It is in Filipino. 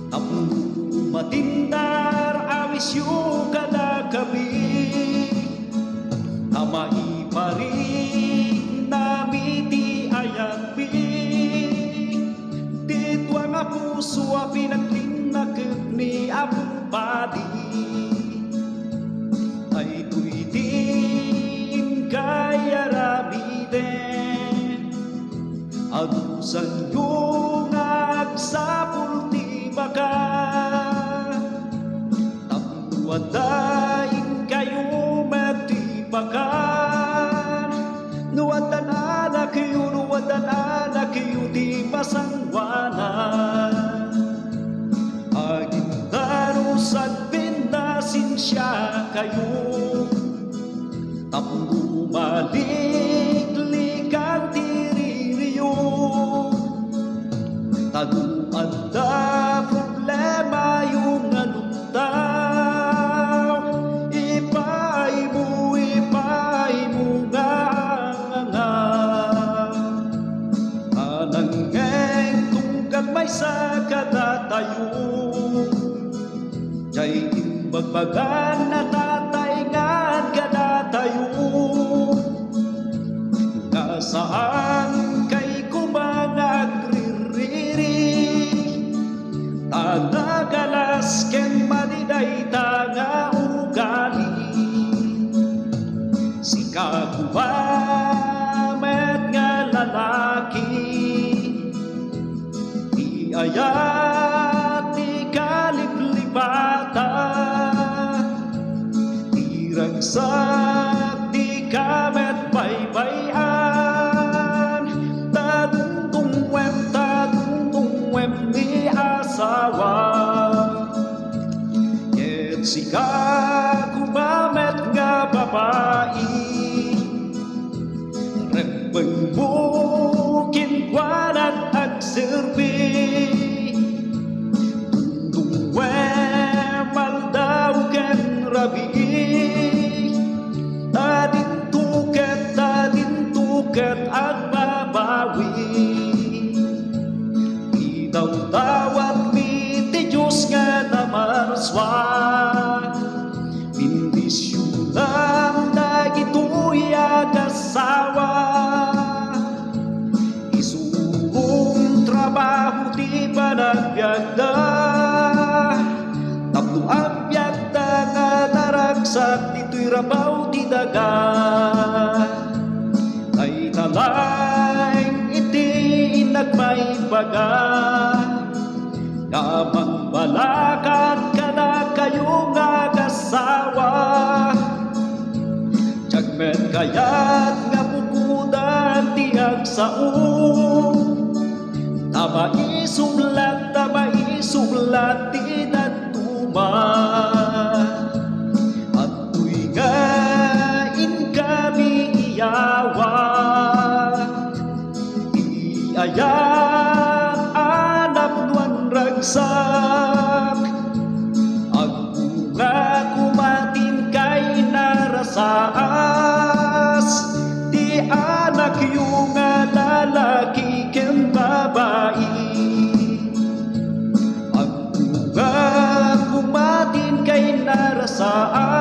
Tapno matindar awis yu kada gabi, amai paring nami ti ayagbi. Di tuang nga puso a pinaglinakit ni Abu Padi, ay tuitin kaya ramiden adusan yung agsapul ti baka. Tapnuadain kayo matipakan, nuwadan anak kayo di pasangwanan. Aging darusag pinasin siya kayo, tapno maliklikan tiririyo. Taguan da problema yung alutaw, ipay mo nga anangeng tungkag may sa kadatayo. Jay imbagbagan na tatayngan kadatayo, nga saan kay kumangagririri. Tanagalas ken madiday tanga ugali, si kagumamet nga lalaki. Di ayat di kaliplipata, di ragsak di kamet baybayan. Tadungtungwem di asawa, ket si kagumamet nga babae. Repengbukin kwanan agserbi, tundungwem daw ken rabi. Tadintuket at babawi, idawdawat mi ti Diyos nga namarswa. Bindisyon lang dagito'y agasawa, isuong trabaho di panagbyagda. Tapno agbyagda nga naragsak dito'y rabaw di daga. Ay talayng iti inagmaybaga, kapag balakat ka na kayo nga kasawa. Tiyagmet kayat nga pukudan ti agsaom, tabaisublat ti natuma. At tuy ngain kami iyawat, iayat anap nuan ragsak. Agbunga kumatin kay narasaas, di anak yung lalaki ken babae. Agbunga kumatin kay narasaas,